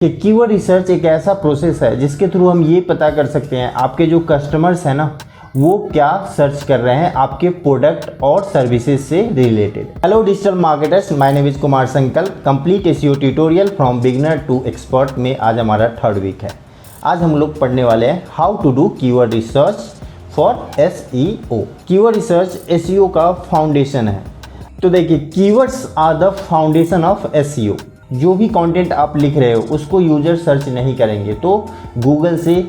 कि keyword research एक ऐसा प्रोसेस है जिसके थ्रू हम ये पता कर सकते हैं आपके जो कस्टमर्स हैं ना वो क्या सर्च कर रहे हैं आपके प्रोडक्ट और सर्विसेज से related. Hello digital marketers, my name is Kumar Sankalp, complete SEO tutorial from beginner to expert में आज हमारा थर्ड वीक है। आज हम लोग पढ़ने वाले हैं how to do keyword research for SEO. Keyword research SEO का फाउंडेशन है। तो देखिए, keywords are the foundation of SEO. जो भी कंटेंट आप लिख रहे हो उसको यूजर सर्च नहीं करेंगे तो गूगल से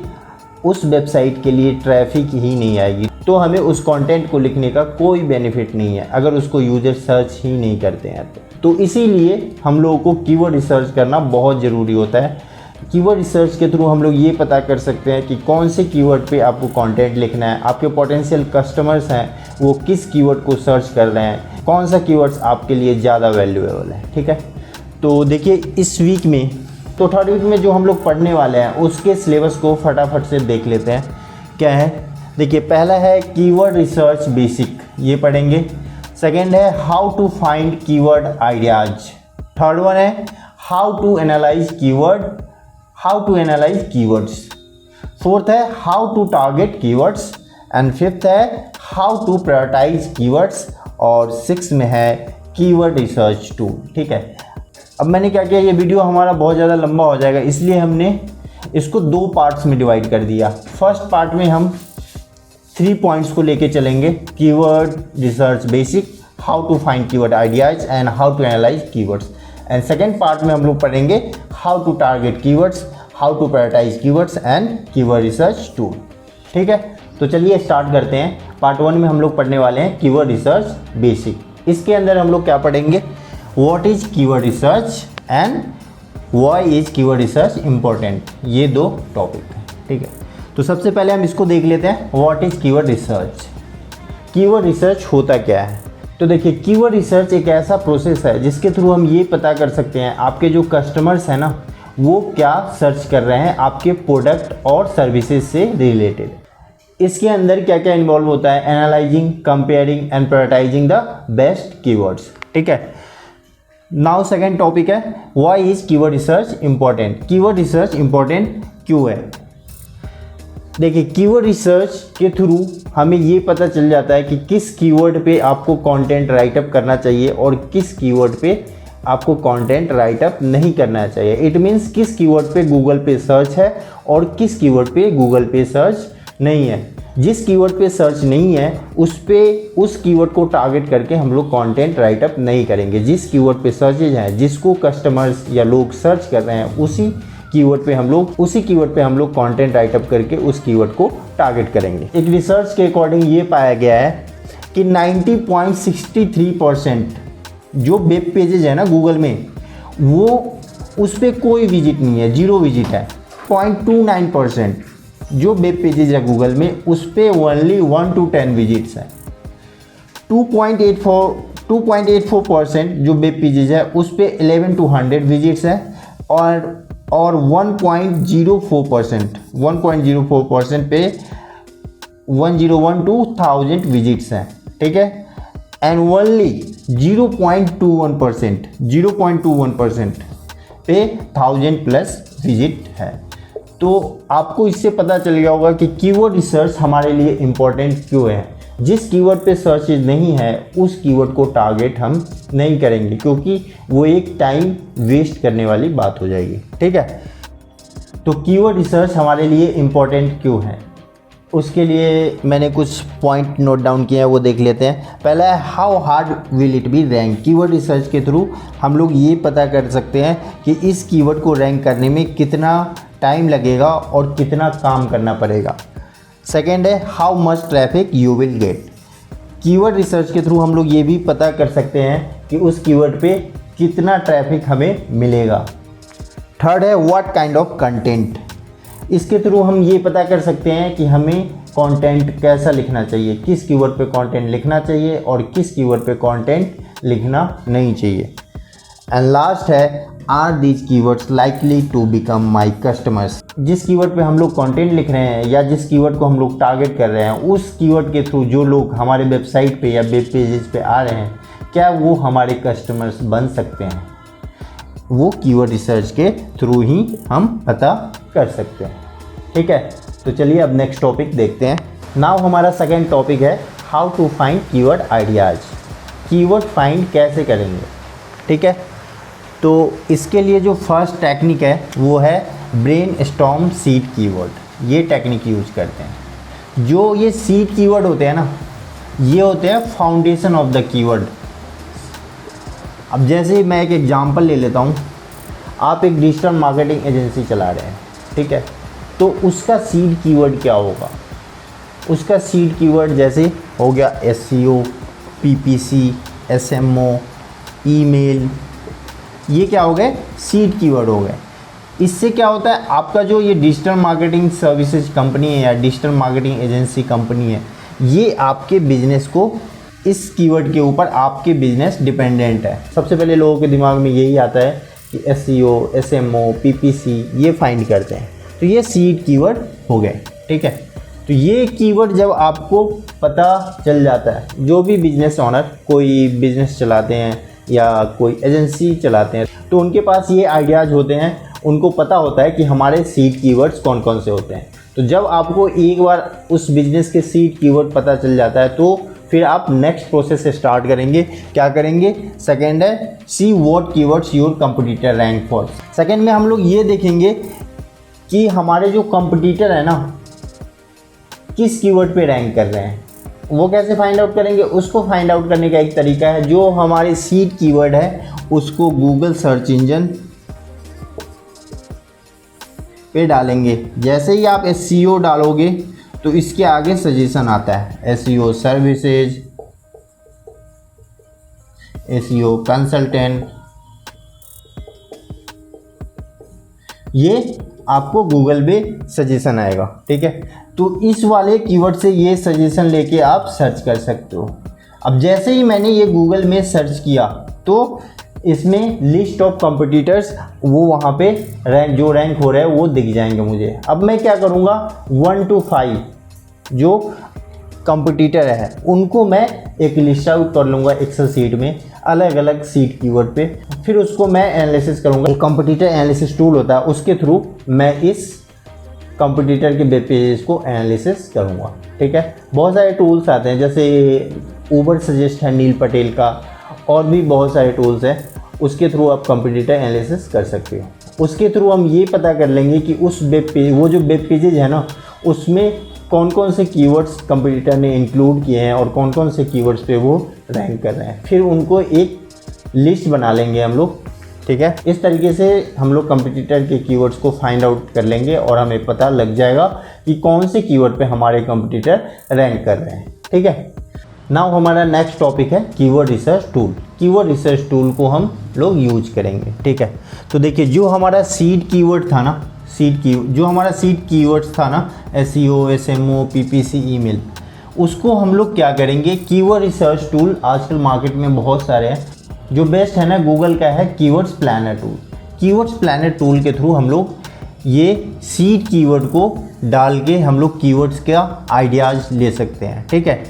उस वेबसाइट के लिए ट्रैफिक ही नहीं आएगी, तो हमें उस कंटेंट को लिखने का कोई बेनिफिट नहीं है अगर उसको यूजर सर्च ही नहीं करते हैं। तो इसीलिए हम लोगों को कीवर्ड रिसर्च करना बहुत ज़रूरी होता है। कीवर्ड रिसर्च के थ्रू हम लोग ये पता कर सकते हैं कि कौन से कीवर्ड पे आपको कंटेंट लिखना है, आपके पोटेंशियल कस्टमर्स हैं वो किस कीवर्ड को सर्च कर रहे हैं, कौन सा कीवर्ड्स आपके लिए ज़्यादा वैल्यूएबल है। ठीक है, तो देखिए इस वीक में तो थर्ड वीक में जो हम लोग पढ़ने वाले हैं उसके सिलेबस को फटाफट से देख लेते हैं। क्या है, देखिए पहला है कीवर्ड रिसर्च बेसिक, ये पढ़ेंगे। सेकंड है how to find keyword ideas. Third one है how to analyse keywords. Fourth है how to target keywords and fifth है हाउ टू प्रायोरिटाइज कीवर्ड्स और सिक्स में है कीवर्ड रिसर्च टूल। ठीक है, अब मैंने क्या किया, ये वीडियो हमारा बहुत ज़्यादा लंबा हो जाएगा इसलिए हमने इसको दो पार्ट्स में डिवाइड कर दिया। फर्स्ट पार्ट में हम 3 पॉइंट्स को लेके चलेंगे, keyword research basic, how to find keyword ideas and how to analyse keywords. And second part में हम लोग पढ़ेंगे how to target keywords, how to prioritise keywords and keyword research tool. ठीक है, तो चलिए स्टार्ट करते हैं। पार्ट 1 में हम लोग पढ़ने वाले हैं कीवर्ड रिसर्च बेसिक। इसके अंदर हम लोग क्या पढ़ेंगे, What is keyword research and why is keyword research important, ये दो टॉपिक हैं। ठीक है, तो सबसे पहले हम इसको देख लेते हैं, What is keyword research। Keyword research होता क्या है, तो देखिए कीवर्ड रिसर्च एक ऐसा प्रोसेस है जिसके थ्रू हम ये पता कर सकते हैं आपके जो कस्टमर्स हैं ना वो क्या सर्च कर रहे हैं आपके प्रोडक्ट और सर्विसेज से रिलेटेड। इसके अंदर क्या क्या इन्वॉल्व होता है, analysing, comparing and prioritising the best keywords. ठीक है, नाउ सेकेंड टॉपिक है why is keyword research important. Keyword research important क्यों है। देखिए कीवर्ड रिसर्च के थ्रू हमें ये पता चल जाता है कि किस कीवर्ड पे आपको कंटेंट राइटअप करना चाहिए और किस कीवर्ड पे आपको कंटेंट राइटअप नहीं करना चाहिए। इट मीन्स किस कीवर्ड पे गूगल पे सर्च है और किस कीवर्ड पे गूगल पे सर्च नहीं है। जिस कीवर्ड पे सर्च नहीं है उस कीवर्ड को टारगेट करके हम लोग कंटेंट राइटअप नहीं करेंगे। जिस कीवर्ड पे सर्चेज हैं, जिसको कस्टमर्स या लोग सर्च कर रहे हैं उसी कीवर्ड पे हम लोग कंटेंट राइटअप करके उस कीवर्ड को टारगेट करेंगे। एक रिसर्च के अकॉर्डिंग ये पाया गया है कि 90.63% जो वेब पेजेज है ना गूगल में वो उस पर कोई विजिट नहीं है, 0 विजिट है। 0.29% जो वेब पेजेज है गूगल में उस पर ओनली 1 to 10 विजिट्स हैं। 2.84% जो वेब पेजेज है उस पर 11 to 100 विजिट्स हैं और 1.04% पे 101 to 1000 विजिट्स हैं। ठीक है, एंड ओनली 0.21% पे 1000+ विजिट है। तो आपको इससे पता चल गया होगा कि कीवर्ड रिसर्च हमारे लिए इम्पोर्टेंट क्यों है। जिस कीवर्ड पे सर्चेज नहीं है उस कीवर्ड को टारगेट हम नहीं करेंगे क्योंकि वो एक टाइम वेस्ट करने वाली बात हो जाएगी। ठीक है, तो कीवर्ड रिसर्च हमारे लिए इम्पोर्टेंट क्यों है उसके लिए मैंने कुछ पॉइंट नोट डाउन किए हैं, वो देख लेते हैं। पहला है how hard will it be rank. Keyword research के थ्रू हम लोग ये पता कर सकते हैं कि इस कीवर्ड को रैंक करने में कितना टाइम लगेगा और कितना काम करना पड़ेगा। सेकेंड है how much traffic you will get. Keyword research के थ्रू हम लोग ये भी पता कर सकते हैं कि उस कीवर्ड पे कितना ट्रैफिक हमें मिलेगा। थर्ड है व्हाट काइंड ऑफ कंटेंट। इसके थ्रू हम ये पता कर सकते हैं कि हमें कंटेंट कैसा लिखना चाहिए, किस कीवर्ड पे कंटेंट लिखना चाहिए और किस कीवर्ड पे कंटेंट लिखना नहीं चाहिए। एंड लास्ट है are these keywords likely to become my customers. जिस कीवर्ड पे हम लोग कंटेंट लिख रहे हैं या जिस कीवर्ड को हम लोग टारगेट कर रहे हैं उस कीवर्ड के थ्रू जो लोग हमारे वेबसाइट पे या वेब पेजेस पे आ रहे हैं क्या वो हमारे कस्टमर्स बन सकते हैं। वो कीवर्ड रिसर्च के थ्रू ही हम पता कर सकते हैं। ठीक है, तो चलिए अब नेक्स्ट टॉपिक देखते हैं। नाउ हमारा सेकेंड टॉपिक है how to find keyword ideas. Keyword find कैसे करेंगे। ठीक है, तो इसके लिए जो फर्स्ट टेक्निक है वो है ब्रेनस्टॉर्म सीड कीवर्ड। ये टेक्निक यूज करते हैं। जो ये सीड कीवर्ड होते हैं ना, ये होते हैं फाउंडेशन ऑफ द कीवर्ड। अब जैसे मैं एक एग्जांपल ले लेता हूँ, आप एक डिजिटल मार्केटिंग एजेंसी चला रहे हैं, ठीक है, तो उसका सीड कीवर्ड क्या होगा। उसका सीड कीवर्ड जैसे हो गया SEO, PPC, SMO, ईमेल, ये क्या हो गए, सीड कीवर्ड हो गए। इससे क्या होता है, आपका जो ये डिजिटल मार्केटिंग सर्विसेज कंपनी है या डिजिटल मार्केटिंग एजेंसी कंपनी है, ये आपके बिजनेस को, इस कीवर्ड के ऊपर आपके बिजनेस डिपेंडेंट है। सबसे पहले लोगों के दिमाग में यही आता है कि SEO, SMO, PPC ये फाइंड करते हैं, तो ये सीड कीवर्ड हो गए। ठीक है, तो ये कीवर्ड जब आपको पता चल जाता है, जो भी बिजनेस ऑनर कोई बिजनेस चलाते हैं या कोई एजेंसी चलाते हैं, तो उनके पास ये आइडियाज़ होते हैं, उनको पता होता है कि हमारे सीड कीवर्ड्स कौन कौन से होते हैं। तो जब आपको एक बार उस बिजनेस के सीड कीवर्ड पता चल जाता है, तो फिर आप नेक्स्ट प्रोसेस से स्टार्ट करेंगे। क्या करेंगे, सेकंड है see what keywords your competitor rank for. Second में हम लोग ये देखेंगे कि हमारे जो कंपटीटर है ना, किस कीवर्ड पे रैंक कर रहे हैं। वो कैसे फाइंड आउट करेंगे, उसको फाइंड आउट करने का एक तरीका है, जो हमारे सीड कीवर्ड है उसको गूगल सर्च इंजन पे डालेंगे। जैसे ही आप SEO डालोगे तो इसके आगे सजेशन आता है, SEO सर्विसेज, SEO कंसल्टेंट, ये आपको गूगल पे सजेशन आएगा। ठीक है, तो इस वाले कीवर्ड से ये सजेशन लेके आप सर्च कर सकते हो। अब जैसे ही मैंने ये गूगल में सर्च किया, तो इसमें लिस्ट ऑफ कंपटीटर्स वो वहाँ पे जो रैंक हो रहा है वो दिख जाएंगे मुझे। अब मैं क्या करूँगा, 1 to 5 जो कंपटीटर है उनको मैं एक लिस्ट आउट कर लूँगा एक्सेल सीट में, अलग अलग सीट कीवर्ड पे। फिर उसको मैं एनालिसिस करूँगा। कंपटीटर एनालिसिस टूल होता है, उसके थ्रू मैं इस कंपटीटर के वेब पेजेस को एनालिसिस करूँगा। ठीक है, बहुत सारे टूल्स आते हैं, जैसे ऊबर सजेस्ट है नील पटेल का, और भी बहुत सारे टूल्स हैं, उसके थ्रू आप कंपटीटर एनालिसिस कर सकते हो। उसके थ्रू हम ये पता कर लेंगे कि उस वेब पेज, वो जो वेब पेजेज है ना, उसमें कौन कौन से कीवर्ड्स कंपटीटर ने इंक्लूड किए हैं और कौन कौन से कीवर्ड्स पे वो रैंक कर रहे हैं। फिर उनको एक लिस्ट बना लेंगे हम लोग। ठीक है, इस तरीके से हम लोग कंपटीटर के कीवर्ड्स को फाइंड आउट कर लेंगे और हमें पता लग जाएगा कि कौन से कीवर्ड पे हमारे कंपटीटर रैंक कर रहे हैं। ठीक है, नाउ हमारा नेक्स्ट टॉपिक है keyword research tool. Keyword research tool को हम लोग यूज करेंगे। ठीक है, तो देखिए जो हमारा सीड कीवर्ड था ना, जो हमारा सीड कीवर्ड्स था ना, SEO, SMO, PPC, ईमेल, उसको हम लोग क्या करेंगे, कीवर्ड रिसर्च टूल आजकल मार्केट में बहुत सारे हैं। जो बेस्ट है ना गूगल का है keywords planner tool. Keywords planner tool के थ्रू हम लोग ये सीड कीवर्ड को डाल के हम लोग कीवर्ड्स का आइडियाज़ ले सकते हैं। ठीक है,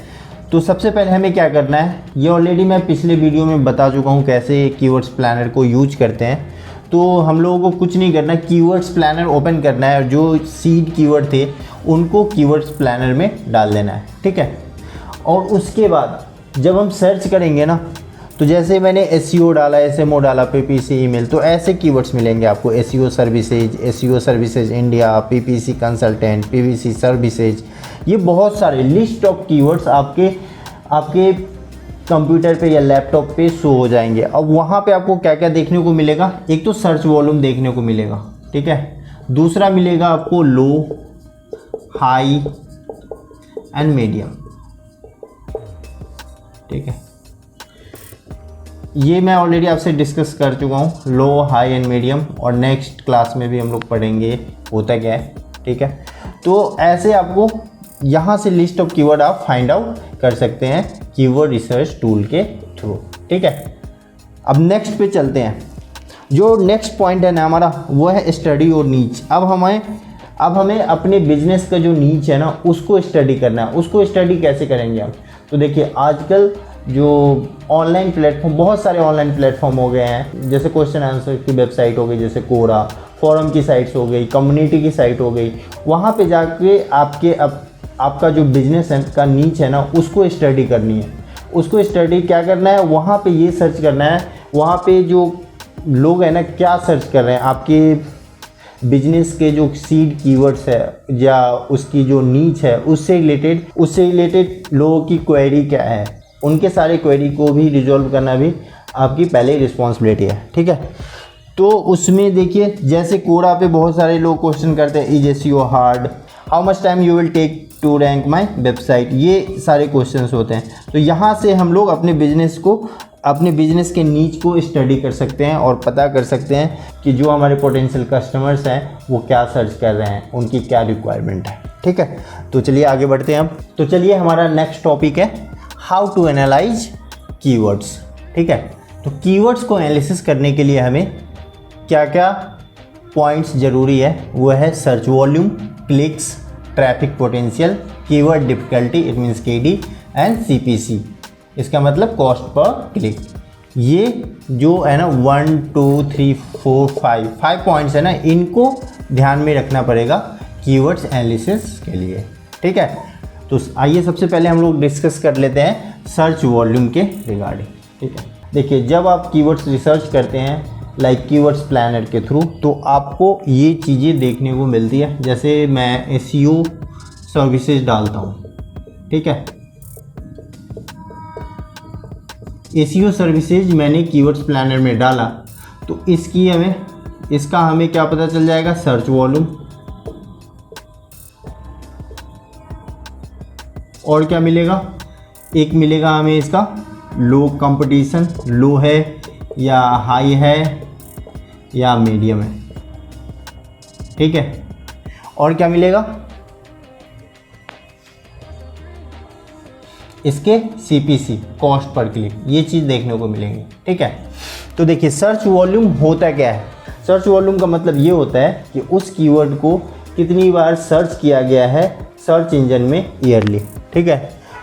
तो सबसे पहले हमें क्या करना है, ये ऑलरेडी मैं पिछले वीडियो में बता चुका हूँ कैसे कीवर्ड्स प्लानर को यूज करते हैं। तो हम लोगों को कुछ नहीं करना, कीवर्ड्स प्लानर ओपन करना है और जो सीड कीवर्ड थे उनको कीवर्ड्स प्लानर में डाल देना है। ठीक है, और उसके बाद जब हम सर्च करेंगे ना, तो जैसे मैंने SEO डाला, SMO डाला, PPC, ईमेल, तो ऐसे कीवर्ड्स मिलेंगे आपको, SEO services India, PPC consultant, PPC services, ये बहुत सारे लिस्ट ऑफ कीवर्ड्स आपके कंप्यूटर पे या लैपटॉप पे शो हो जाएंगे। अब वहाँ पे आपको क्या क्या देखने को मिलेगा, एक तो सर्च वॉल्यूम देखने को मिलेगा। ठीक है, दूसरा मिलेगा आपको लो, हाई एंड मीडियम। ठीक है, ये मैं ऑलरेडी आपसे डिस्कस कर चुका हूँ, लो, हाई एंड मीडियम, और नेक्स्ट क्लास में भी हम लोग पढ़ेंगे होता क्या है। ठीक है, तो ऐसे आपको यहाँ से लिस्ट ऑफ कीवर्ड आप फाइंड आउट कर सकते हैं कीवर्ड रिसर्च टूल के थ्रू। ठीक है, अब नेक्स्ट पे चलते हैं। जो नेक्स्ट पॉइंट है ना हमारा, वो है स्टडी और नीच। अब हमें अपने बिजनेस का जो नीच है ना, उसको स्टडी करना है। उसको स्टडी कैसे करेंगे हम, तो देखिए आजकल जो ऑनलाइन प्लेटफॉर्म, बहुत सारे ऑनलाइन प्लेटफॉर्म हो गए हैं, जैसे क्वेश्चन आंसर की वेबसाइट हो गई, जैसे कोरा, फोरम की साइट्स हो गई, कम्युनिटी की साइट हो गई। वहाँ पे जाके आपका जो बिजनेस है का नीच है ना, उसको स्टडी करनी है। उसको स्टडी क्या करना है, वहाँ पे ये सर्च करना है, वहाँ पे जो लोग हैं ना क्या सर्च कर रहे हैं, आपके बिजनेस के जो सीड कीवर्ड्स है या उसकी जो नीच है, उससे रिलेटेड लोगों की क्वेरी क्या है, उनके सारे क्वेरी को भी रिजॉल्व करना भी आपकी पहले रिस्पॉन्सिबिलिटी है। ठीक है, तो उसमें देखिए जैसे कोरा पे बहुत सारे लोग क्वेश्चन करते हैं, is SEO hard, how much time you will take to rank my website, ये सारे क्वेश्चंस होते हैं। तो यहाँ से हम लोग अपने बिजनेस के नीच को स्टडी कर सकते हैं और पता कर सकते हैं कि जो हमारे पोटेंशियल कस्टमर्स हैं वो क्या सर्च कर रहे हैं, उनकी क्या रिक्वायरमेंट है। ठीक है, तो चलिए आगे बढ़ते हैं अब। तो चलिए हमारा नेक्स्ट टॉपिक है हाउ टू एनालाइज कीवर्ड्स। ठीक है, तो कीवर्ड्स को एनालिसिस करने के लिए हमें क्या क्या पॉइंट्स ज़रूरी है, वो है search volume, clicks, traffic potential, keyword difficulty it means KD and CPC, इसका मतलब कॉस्ट पर क्लिक। ये जो है ना 1 2 3 4 5 पॉइंट्स है ना, इनको ध्यान में रखना पड़ेगा कीवर्ड्स एनालिसिस के लिए। ठीक है, तो आइए सबसे पहले हम लोग डिस्कस कर लेते हैं सर्च वॉल्यूम के रिगार्डिंग। ठीक है, देखिए जब आप कीवर्ड्स रिसर्च करते हैं लाइक कीवर्ड्स प्लानर के थ्रू, तो आपको ये चीज़ें देखने को मिलती है। जैसे मैं SEO सर्विसेज डालता हूँ, ठीक है, SEO सर्विसेज मैंने कीवर्ड्स प्लानर में डाला, तो इसका हमें क्या पता चल जाएगा, सर्च वॉल्यूम, और क्या मिलेगा, एक मिलेगा हमें इसका लो कंपटीशन, लो है या हाई है या मीडियम है। ठीक है, और क्या मिलेगा, इसके CPC कॉस्ट पर क्लिक, ये चीज़ देखने को मिलेंगी। ठीक है, तो देखिए सर्च वॉल्यूम होता क्या है। सर्च वॉल्यूम का मतलब ये होता है कि उस कीवर्ड को कितनी बार सर्च किया गया है सर्च इंजन में ईयरली। ठीक है,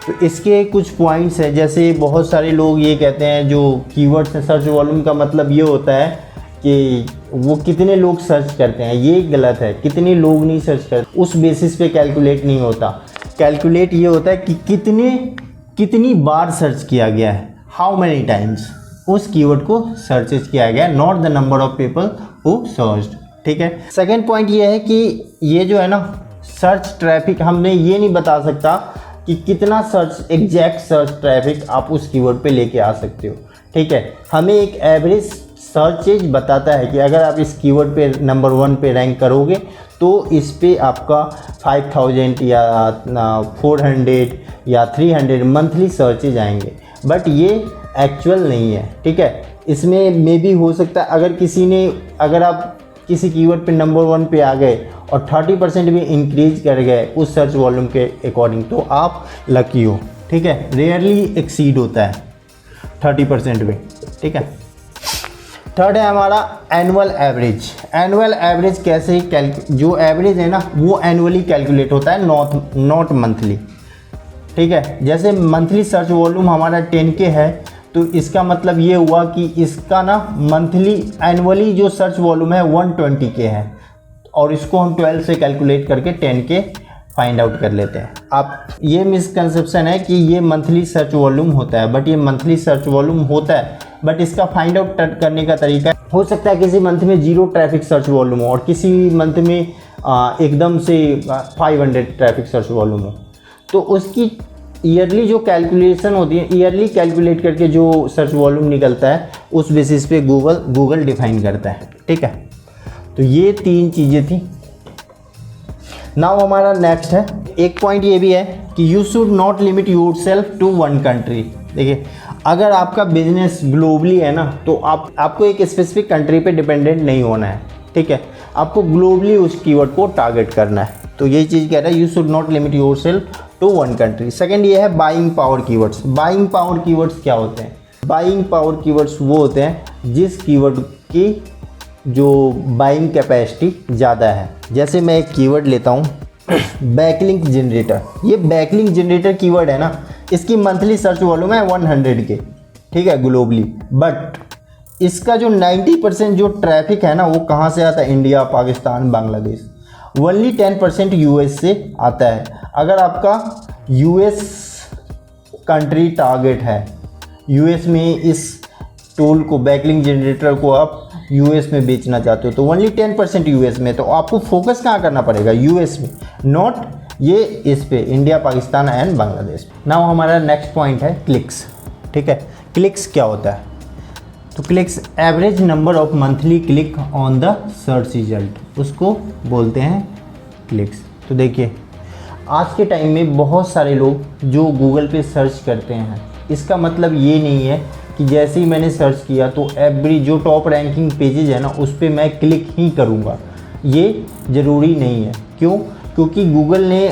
तो इसके कुछ पॉइंट्स हैं, जैसे बहुत सारे लोग ये कहते हैं जो कीवर्ड्स हैं, सर्च वॉल्यूम का मतलब ये होता है कि वो कितने लोग सर्च करते हैं, ये गलत है, कितने लोग नहीं सर्च करते, उस बेसिस पे कैलकुलेट नहीं होता। कैलकुलेट ये होता है कि कितनी बार सर्च किया गया है, हाउ मैनी टाइम्स उस कीवर्ड को सर्चेज किया गया, not the number of people who searched. ठीक है, सेकेंड पॉइंट ये है कि ये जो है ना सर्च ट्रैफिक, हमने ये नहीं बता सकता कि कितना सर्च, एग्जैक्ट सर्च ट्रैफिक आप उस कीवर्ड पे लेके आ सकते हो। ठीक है, हमें एक एवरेज सर्चेज बताता है कि अगर आप इस कीवर्ड पे नंबर 1 पे रैंक करोगे तो इस पे आपका 5000 या 400 या 300 मंथली सर्चेज आएंगे, बट ये एक्चुअल नहीं है। ठीक है, इसमें मे भी हो सकता है अगर आप किसी कीवर्ड पे नंबर 1 पे आ गए और 30% भी इंक्रीज कर गए उस सर्च वॉल्यूम के अकॉर्डिंग, तो आप लकी हो। ठीक है, रेयरली एक्सीड होता है 30% भी। ठीक है, थर्ड है हमारा एनुअल एवरेज। एनुअल एवरेज कैसे जो एवरेज है ना वो एनुअली कैलकुलेट होता है, नॉट मंथली। ठीक है, जैसे मंथली सर्च वॉल्यूम हमारा 10K है, तो इसका मतलब ये हुआ कि इसका ना मंथली एनुअली जो सर्च वॉल्यूम है 120K है, और इसको हम 12 से कैलकुलेट करके 10K फाइंड आउट कर लेते हैं। आप ये मिसकंसेप्शन है कि ये मंथली सर्च वॉल्यूम होता है, बट ये मंथली सर्च वॉल्यूम होता है, बट इसका फाइंड आउट करने का तरीका हो सकता है किसी मंथ में 0 ट्रैफिक सर्च वॉल्यूम हो और किसी मंथ में एकदम से 500 ट्रैफिक सर्च वॉल्यूम हो, तो उसकी ईयरली जो कैलकुलेशन होती है, ईयरली कैलकुलेट करके जो सर्च वॉल्यूम निकलता है उस बेसिस पे गूगल डिफाइन करता है। ठीक है, तो ये 3 चीज़ें थी। नाउ हमारा नेक्स्ट है, एक पॉइंट ये भी है कि you should not limit yourself to 1 country. देखिए अगर आपका बिजनेस ग्लोबली है ना, तो आपको एक स्पेसिफिक कंट्री पे डिपेंडेंट नहीं होना है। ठीक है, आपको ग्लोबली उस कीवर्ड को टारगेट करना है, तो यही चीज़ कह रहा है, you should not limit yourself to 1 country. Second ये है buying power keywords. Buying power keywords क्या होते हैं? बाइंग पावर कीवर्ड्स वो होते हैं जिस कीवर्ड की जो बाइंग कैपेसिटी ज़्यादा है। जैसे मैं एक कीवर्ड लेता हूँ बैकलिंक जनरेटर। ये बैकलिंक जनरेटर कीवर्ड है ना, इसकी मंथली सर्च वॉल्यूम है 100 के, ठीक है, ग्लोबली। बट इसका जो 90% जो ट्रैफिक है ना वो कहाँ से आता है? India, Pakistan, Bangladesh. Only 10% US से आता है। अगर आपका यूएस कंट्री टारगेट है, यूएस में इस टूल को, बैकलिंक जनरेटर को आप यूएस में बेचना चाहते हो, तो ओनली 10% यूएस में, तो आपको फोकस कहाँ करना पड़ेगा? यूएस में, नॉट ये इस पे India, Pakistan and Bangladesh. Now हमारा नेक्स्ट पॉइंट है क्लिक्स, ठीक है। क्लिक्स क्या होता है? तो clicks average number of monthly click on the search result, उसको बोलते हैं क्लिक्स। तो देखिए आज के टाइम में बहुत सारे लोग जो गूगल पे सर्च करते हैं, इसका मतलब ये नहीं है कि जैसे ही मैंने सर्च किया तो एवरी जो टॉप रैंकिंग पेजेज है ना उस पर मैं क्लिक ही करूँगा, ये ज़रूरी नहीं है। क्यों? क्योंकि गूगल ने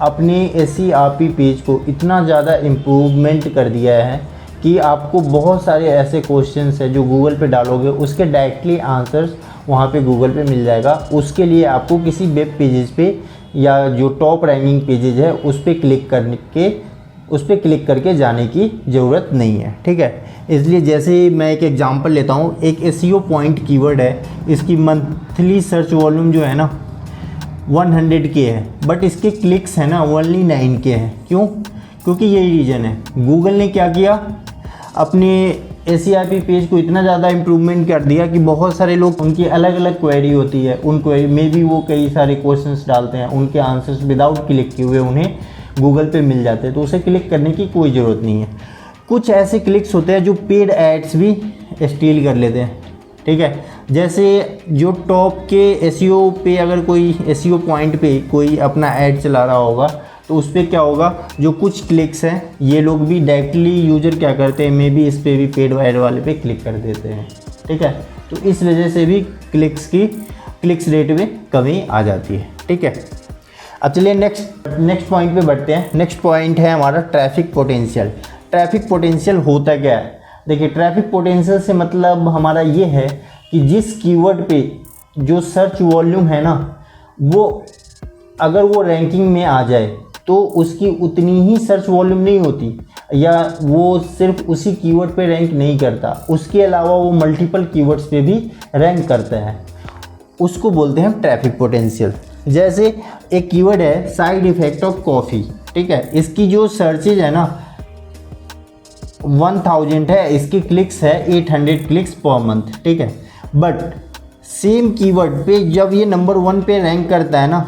अपने SERP पेज को इतना ज़्यादा इम्प्रूवमेंट कर दिया है कि आपको बहुत सारे ऐसे क्वेश्चंस हैं जो गूगल पे डालोगे उसके डायरेक्टली आंसर्स वहाँ पे गूगल पे मिल जाएगा। उसके लिए आपको किसी वेब पेजेस पे या जो टॉप रैंकिंग पेजेज है उस पर क्लिक करके जाने की ज़रूरत नहीं है, ठीक है। इसलिए जैसे मैं एक एग्जांपल लेता हूँ, एक SEO पॉइंट कीवर्ड है, इसकी मंथली सर्च वॉल्यूम जो है ना 100 के है, बट इसके क्लिक्स है ना ओनली 9 के हैं। क्यों? क्योंकि यही रीज़न है, गूगल ने क्या किया, अपने SERP पेज को इतना ज़्यादा इम्प्रूवमेंट कर दिया कि बहुत सारे लोग, उनकी अलग अलग क्वेरी होती है, उन क्वेरी में भी वो कई सारे क्वेश्चंस डालते हैं, उनके आंसर्स विदाउट क्लिक किए हुए उन्हें गूगल पे मिल जाते हैं, तो उसे क्लिक करने की कोई ज़रूरत नहीं है। कुछ ऐसे क्लिक्स होते हैं जो पेड एड्स भी स्टील कर लेते हैं, ठीक है। जैसे जो टॉप के SEO पे अगर कोई SEO पॉइंट पे कोई अपना ऐड चला रहा होगा तो उस पर क्या होगा, जो कुछ क्लिक्स हैं ये लोग भी डायरेक्टली यूजर क्या करते हैं, मे बी इस पर भी पेड ऐड वाले पे क्लिक कर देते हैं, ठीक है। तो इस वजह से भी क्लिक्स रेट में कमी आ जाती है, ठीक है। अब चलिए नेक्स्ट पॉइंट पे बढ़ते हैं। नेक्स्ट पॉइंट है हमारा ट्रैफिक पोटेंशियल। ट्रैफिक पोटेंशियल होता क्या है? देखिए ट्रैफिक पोटेंशियल से मतलब हमारा ये है कि जिस कीवर्ड पे जो सर्च वॉल्यूम है ना वो अगर वो रैंकिंग में आ जाए तो उसकी उतनी ही सर्च वॉल्यूम नहीं होती, या वो सिर्फ उसी कीवर्ड पे रैंक नहीं करता, उसके अलावा वो मल्टीपल कीवर्ड्स पे भी रैंक करता है, उसको बोलते हैं ट्रैफिक पोटेंशियल। जैसे एक कीवर्ड है साइड इफेक्ट ऑफ कॉफ़ी, ठीक है, इसकी जो सर्चेज है ना 1000 है, इसकी क्लिक्स है 800 क्लिक्स पर मंथ, ठीक है। बट सेम कीवर्ड पे जब ये नंबर 1 पे रैंक करता है ना,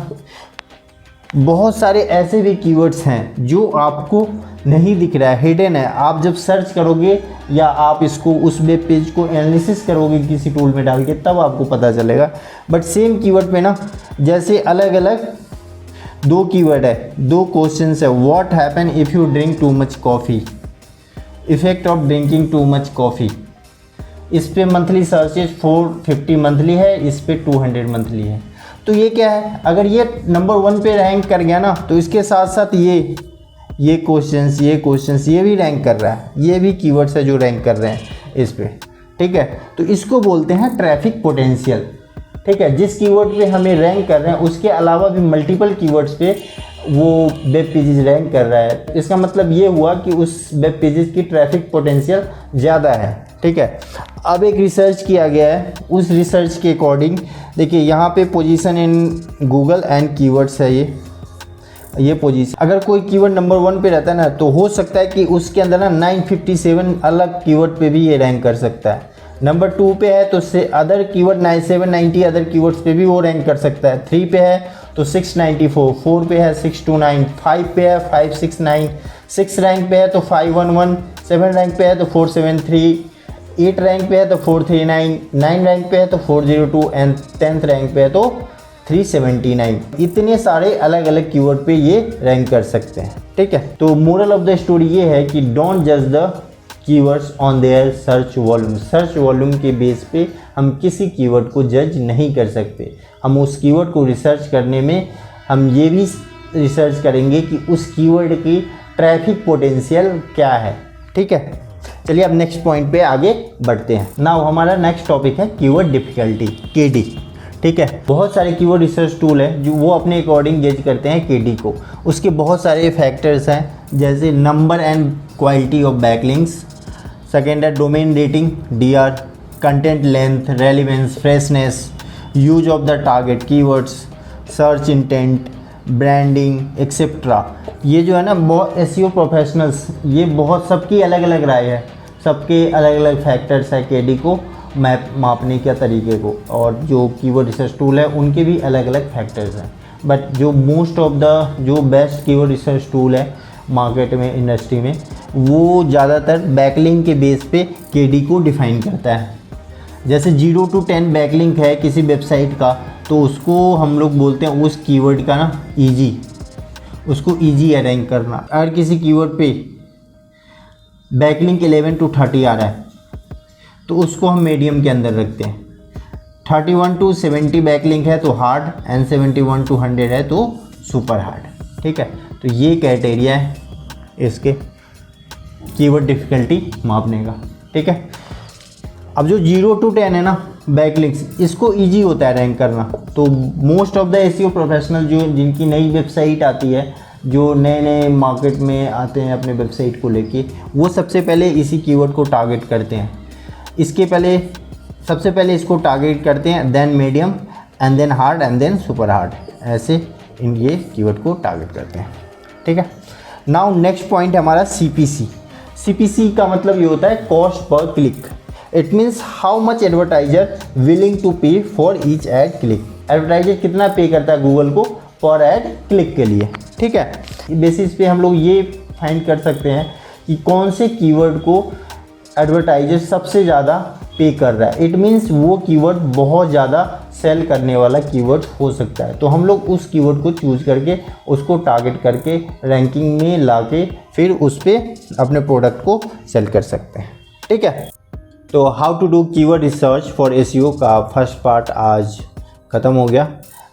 बहुत सारे ऐसे भी कीवर्ड्स हैं जो आपको नहीं दिख रहा है, हिडन है। आप जब सर्च करोगे या आप इसको उस वेब पेज को एनालिसिस करोगे किसी टूल में डाल के, तब आपको पता चलेगा। बट सेम कीवर्ड पे ना जैसे अलग अलग 2 कीवर्ड है, 2 क्वेश्चंस है, what happen if you drink too much coffee, effect of drinking too much coffee. इस पे मंथली सर्चेज 450 मंथली है, इस पे 200 मंथली है। तो ये क्या है, अगर ये नंबर 1 पे रैंक कर गया ना तो इसके साथ साथ ये क्वेश्चंस ये भी रैंक कर रहा है, ये भी कीवर्ड्स है जो रैंक कर रहे हैं इस पे, ठीक है। तो इसको बोलते हैं ट्रैफिक पोटेंशियल, ठीक है। जिस कीवर्ड पे हमें रैंक कर रहे हैं उसके अलावा भी मल्टीपल कीवर्ड्स पे वो वेब पेजेस रैंक कर रहा है, इसका मतलब ये हुआ कि उस वेब पेजेस की ट्रैफिक पोटेंशियल ज़्यादा है, ठीक है। अब एक रिसर्च किया गया है, उस रिसर्च के अकॉर्डिंग देखिए यहाँ पे position in Google and keywords है, ये पोजीशन। अगर कोई कीवर्ड नंबर 1 पे रहता है ना तो हो सकता है कि उसके अंदर ना 957 अलग कीवर्ड पे भी ये रैंक कर सकता है। नंबर 2 पे है तो से अदर कीवर्ड 790 अदर कीवर्ड्स पे भी वो रैंक कर सकता है। 3 पे है तो 694, 4 पे है 629, 5 पे है 569, 6 रैंक पे है तो 511, 7 रैंक पे है तो 473, 8 रैंक पे है तो 439, 9 रैंक पे है तो 402 एंड 10th रैंक पे है तो 379। इतने सारे अलग अलग कीवर्ड पे ये रैंक कर सकते हैं, ठीक है। तो मोरल ऑफ द स्टोरी ये है कि डोंट जज the keywords on their search volume. Search volume के बेस पे हम किसी कीवर्ड को जज नहीं कर सकते। हम उस कीवर्ड को रिसर्च करने में हम ये भी रिसर्च करेंगे कि उस कीवर्ड की ट्रैफिक पोटेंशियल क्या है, ठीक है। चलिए अब नेक्स्ट पॉइंट पे आगे बढ़ते हैं। नाउ हमारा नेक्स्ट टॉपिक है कीवर्ड डिफिकल्टी, KD, ठीक है। बहुत सारे कीवर्ड रिसर्च टूल हैं जो वो अपने अकॉर्डिंग गेज करते हैं KD को। उसके बहुत सारे फैक्टर्स हैं जैसे number and quality of backlinks. Second है domain rating DR, content length, relevance, freshness, use of the target keywords, search intent, branding etcetera. ये जो है ना बहुत SEO प्रोफेशनल्स, ये बहुत सबकी अलग अलग राय है, सबके अलग अलग फैक्टर्स है KD को मापने के तरीके को, और जो कीवर्ड रिसर्च टूल है उनके भी अलग अलग फैक्टर्स हैं। बट जो मोस्ट ऑफ द जो बेस्ट कीवर्ड रिसर्च टूल है मार्केट में, इंडस्ट्री में, वो ज़्यादातर बैकलिंक के बेस पे KD को डिफ़ाइन करता है। जैसे 0 to 10 बैकलिंक है किसी वेबसाइट का, तो उसको हम लोग बोलते हैं उस कीवर्ड का ना ईजी, उसको ईजी है रैंक करना। अगर किसी कीवर्ड पे बैकलिंक 11 to 30 आ रहा है तो उसको हम मीडियम के अंदर रखते हैं। 31 to 70 बैकलिंक है तो हार्ड, एंड 71 to 100 है तो सुपर हार्ड। ठीक है, तो ये क्राइटेरिया है इसके कीवर्ड डिफ़िकल्टी मापने का। ठीक है, अब जो 0 to 10 है ना बैकलिंक्स, इसको इजी होता है रैंक करना। तो most of the SEO professional जो जिनकी नई वेबसाइट आती है, जो नए नए मार्केट में आते हैं अपने वेबसाइट को लेके, वो सबसे पहले इसी कीवर्ड को टारगेट करते हैं। इसके पहले सबसे पहले इसको टारगेट करते हैं, then medium, and then hard, and then super hard, ऐसे इन ये कीवर्ड को टारगेट करते हैं। ठीक है, नाउ नेक्स्ट पॉइंट है हमारा CPC। CPC का मतलब ये होता है cost per click. It means how much advertiser willing to pay for each ad click. Advertiser कितना पे करता है गूगल को पर एड क्लिक के लिए। ठीक है, बेसिस पे हम लोग ये फाइंड कर सकते हैं कि कौन से कीवर्ड को एडवर्टाइजर सबसे ज़्यादा पे कर रहा है। इट मीन्स वो कीवर्ड बहुत ज़्यादा सेल करने वाला कीवर्ड हो सकता है, तो हम लोग उस कीवर्ड को चूज करके उसको टारगेट करके रैंकिंग में लाके फिर उस पर अपने प्रोडक्ट को सेल कर सकते हैं। ठीक है, तो how to do keyword research for SEO का फर्स्ट पार्ट आज ख़त्म हो गया।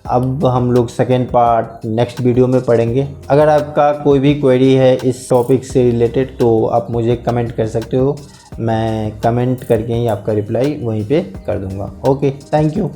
अब हम लोग सेकेंड पार्ट नेक्स्ट वीडियो में पढ़ेंगे। अगर आपका कोई भी क्वेरी है इस टॉपिक से रिलेटेड तो आप मुझे कमेंट कर सकते हो, मैं कमेंट करके ही आपका रिप्लाई वहीं पे कर दूंगा। Okay, thank you.